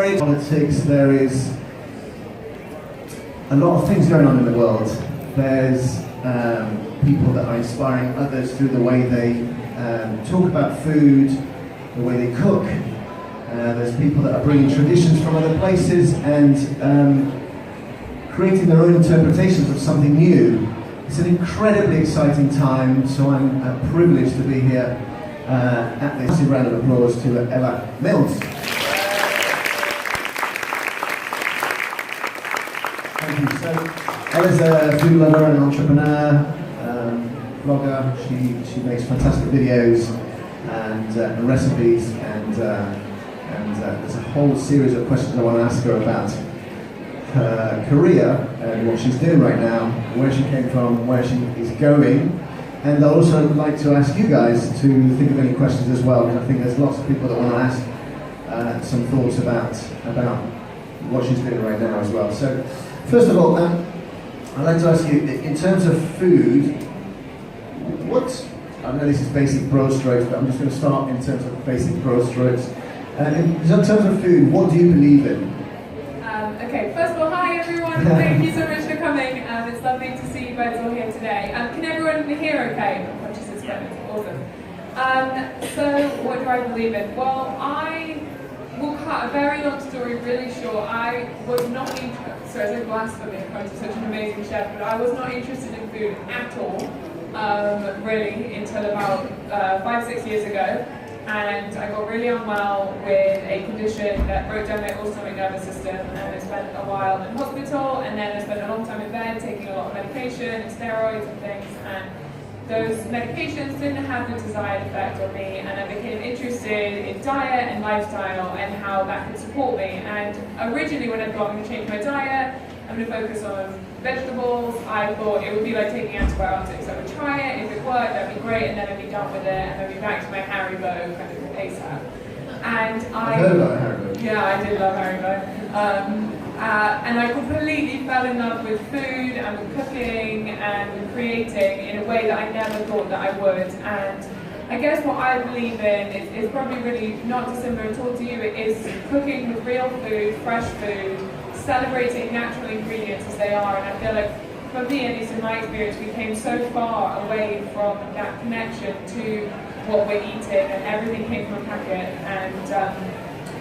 In politics, there is a lot of things going on in the world. There's people that are inspiring others through the way they talk about food, the way they cook. There's people that are bringing traditions from other places and creating their own interpretations of something new. It's an incredibly exciting time, so I'm privileged to be here at this. A round of applause to Ella Mills. Thank you. So, Ella's a food lover and an entrepreneur, blogger. She makes fantastic videos and recipes, and there's a whole series of questions I want to ask her about her career and what she's doing right now, where she came from, where she is going. And I'd also like to ask you guys to think of any questions as well, because I think there's lots of people that want to ask some thoughts about what she's doing right now as well. So, first of all, I'd like to ask you, in terms of food, I know this is basic broad strokes, but I'm just going to start in terms of basic broad strokes. In terms of food, what do you believe in? Okay, first of all, hi everyone, thank you so much for coming. It's lovely to see you guys all here today. Can everyone hear okay? I'm conscious it's awesome. So, what do I believe in? Well, I will cut a very long story really short. I was not interested, sorry, it's a blasphemy, I'm such an amazing chef, but I was not interested in food at all, really, until about 5-6 years ago. And I got really unwell with a condition that broke down my autonomic nervous system, and I spent a while in hospital, and then I spent a long time in bed taking a lot of medication and steroids and things, and those medications didn't have the desired effect on me, and I became interested in diet and lifestyle and how that could support me. And originally when I thought I'm going to change my diet, I'm going to focus on vegetables, I thought it would be like taking antibiotics. I would try it, if it worked, that'd be great, and then I'd be done with it, and I'd be back to my Haribo kind of ASAP. And I heard about Haribo. Yeah, I did love Haribo. And I completely fell in love with food and with cooking and with creating in a way that I never thought that I would. And I guess what I believe in is probably really not dissimilar at all to you. It is cooking with real food, fresh food, celebrating natural ingredients as they are. And I feel like, for me, at least in my experience, we came so far away from that connection to what we're eating, and everything came from a packet.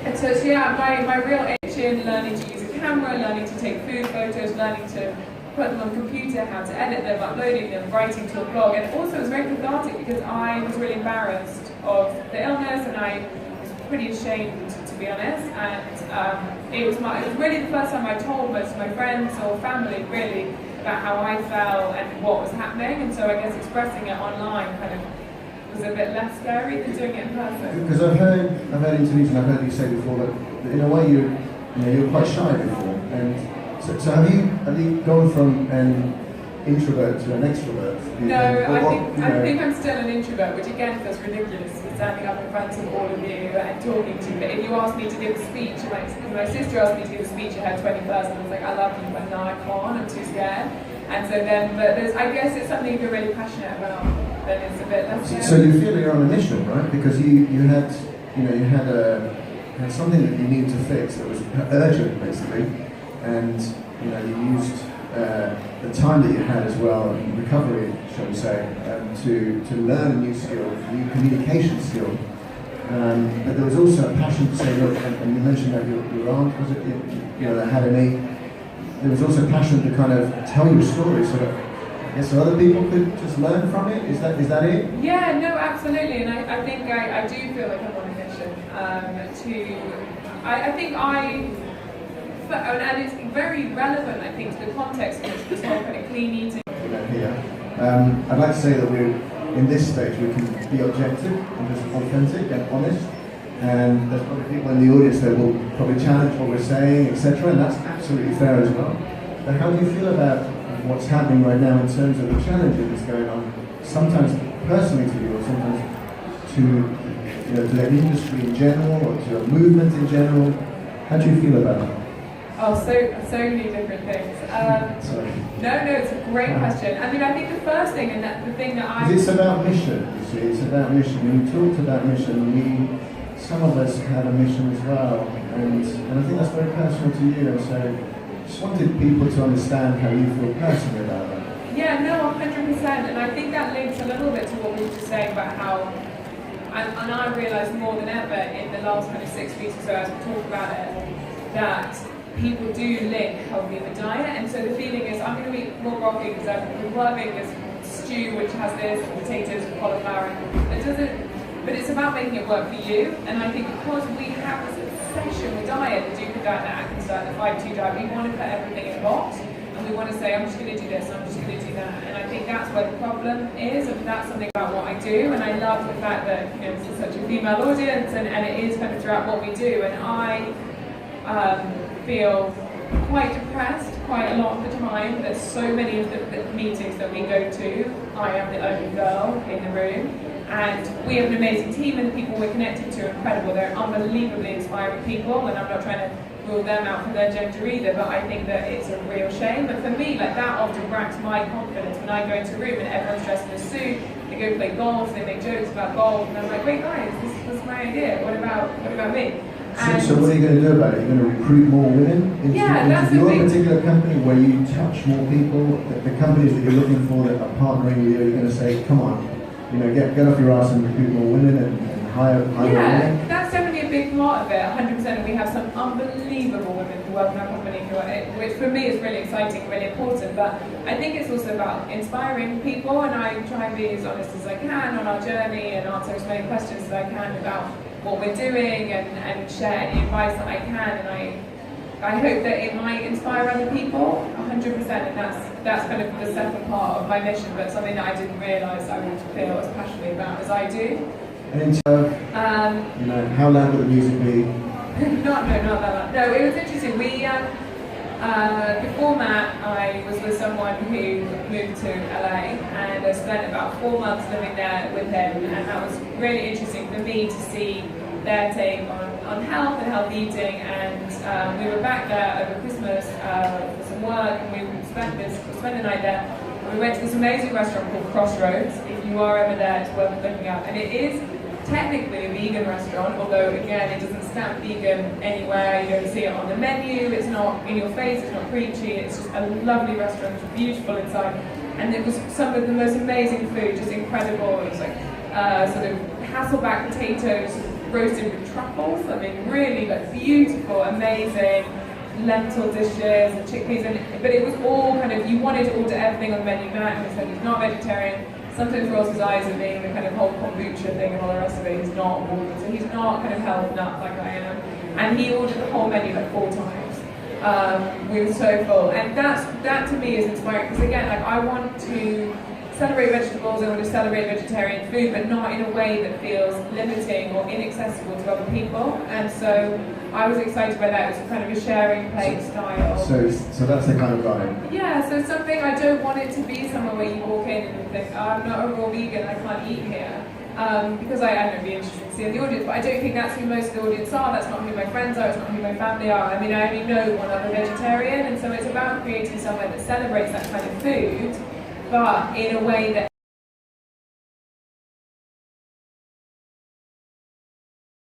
And so yeah, my real itch in learning to use a camera, learning to take food photos, learning to put them on the computer, how to edit them, uploading them, writing to a blog. And also it was very cathartic because I was really embarrassed of the illness, and I was pretty ashamed, to be honest. And it was really the first time I told most of my friends or family really about how I felt and what was happening. And so I guess expressing it online kind of was a bit less scary than doing it in person. Because I've heard interviews and I've heard you say before that in a way you were quite shy before, and so have you gone from an introvert to an extrovert? No, I think I'm still an introvert, which again feels ridiculous, standing up in front of all of you and talking to you. But if you asked me to give a speech, my sister asked me to give a speech at her 21st, and I was like, I love you, but no, I can't, I'm too scared. And so then, I guess it's something if you're really passionate about, then it's a bit less scary. So you feel you're on a mission, right? Because you had something that you needed to fix that was urgent, basically, and you used the time that you had as well, recovery, shall we say, to learn a new skill, a new communication skill. But there was also a passion to say, look, and you mentioned that your aunt, was it, that had a knee. There was also a passion to kind of tell your story, so that so other people could just learn from it. Is that it? Yeah, no, absolutely. And I think I do feel like I'm on a mission and it's very relevant, I think, to the context in which this whole kind of clean eating. I'd like to say that in this stage we can be objective and just authentic and honest. And there's probably people in the audience that will probably challenge what we're saying, etc. And that's absolutely fair as well. But how do you feel about what's happening right now in terms of the challenges that's going on, sometimes personally to you, or sometimes to the industry in general, or to a movement in general? How do you feel about it? Oh, so many different things. No, it's a great question. I mean, I think the first thing, and the thing that it's about mission, you see, it's about mission. When you talked about mission, some of us have a mission as well, and I think that's very personal to you, and so just wanted people to understand how you feel personally about that. Yeah, no, 100%, and I think that links a little bit to what we were just saying about how, and I realised more than ever in the last kind of 6 weeks or so as we talk about it, that people do link healthy with diet, and so the feeling is I'm going to eat more broccoli because I've been loving this stew which has this, potatoes and cauliflower, it doesn't, but it's about making it work for you, and I think because we have this obsession with diet, the Duke diet, the Atkins diet, the 5-2 diet, we want to put everything in a box, and we want to say, I'm just going to do this, I'm just going to do that, and I think that's where the problem is, and that's something about what I do, and I love the fact that, you know, this is such a female audience, and it is kind of throughout what we do, and I feel quite depressed quite a lot of the time. There's so many of the meetings that we go to, I am the only girl in the room, and we have an amazing team, and the people we're connected to are incredible. They're unbelievably inspiring people, and I'm not trying to rule them out for their gender either, but I think that it's a real shame. But for me, like, that often racks my confidence when I go into a room and everyone's dressed in a suit, they go play golf, they make jokes about golf, and I'm like, wait guys, this was my idea, what about me? So what are you going to do about it? You're going to recruit more women into your particular company where you touch more people? The companies that you're looking for that are partnering with you, you're going to say, come on, you know, get off your ass and recruit more women and hire women? Yeah, that's definitely a big part of it, 100%. And we have some unbelievable women who work in our company, which for me is really exciting, really important. But I think it's also about inspiring people, and I try and be as honest as I can on our journey and answer as many questions as I can about what we're doing and share any advice that I can, and I hope that it might inspire other people 100%, and that's kind of the second part of my mission, but something that I didn't realise I would feel as passionate about as I do. And in terms of, you know, how loud will the music be? Not that loud. No, it was interesting. We before Matt, I was with someone who moved to LA, and I spent about 4 months living there with him, and that was really interesting for me to see their take on health and healthy eating. And we were back there over Christmas for some work, and we spent the night there. And we went to this amazing restaurant called Crossroads. If you are ever there, it's worth looking up. And it is technically a vegan restaurant, although again it doesn't stamp vegan anywhere, you don't see it on the menu, it's not in your face, it's not preachy, it's just a lovely restaurant, it's beautiful inside, and it was some of the most amazing food, just incredible. It was like sort of Hasselback potatoes roasted with truffles, I mean really like beautiful, amazing lentil dishes and chickpeas, but it was all kind of, you wanted to order everything on the menu. Matt said he's not vegetarian. Sometimes rolls his eyes at me and the kind of whole kombucha thing and all the rest of it. He's not vegan, so he's not kind of health nut like I am. And he ordered the whole menu like 4 times. We were so full, and that to me is inspiring, because again, like, I want to celebrate vegetables, I want to celebrate vegetarian food, but not in a way that feels limiting or inaccessible to other people. And so I was excited by that. It was kind of a sharing plate style. So that's the kind of vibe. Yeah, so something, I don't want it to be somewhere where you walk in and you think, oh, I'm not a raw vegan, I can't eat here. Because I don't know, it'd be interesting to see in the audience, but I don't think that's who most of the audience are, that's not who my friends are, it's not who my family are. I mean, I only know one other vegetarian, and so it's about creating somewhere that celebrates that kind of food, but in a way that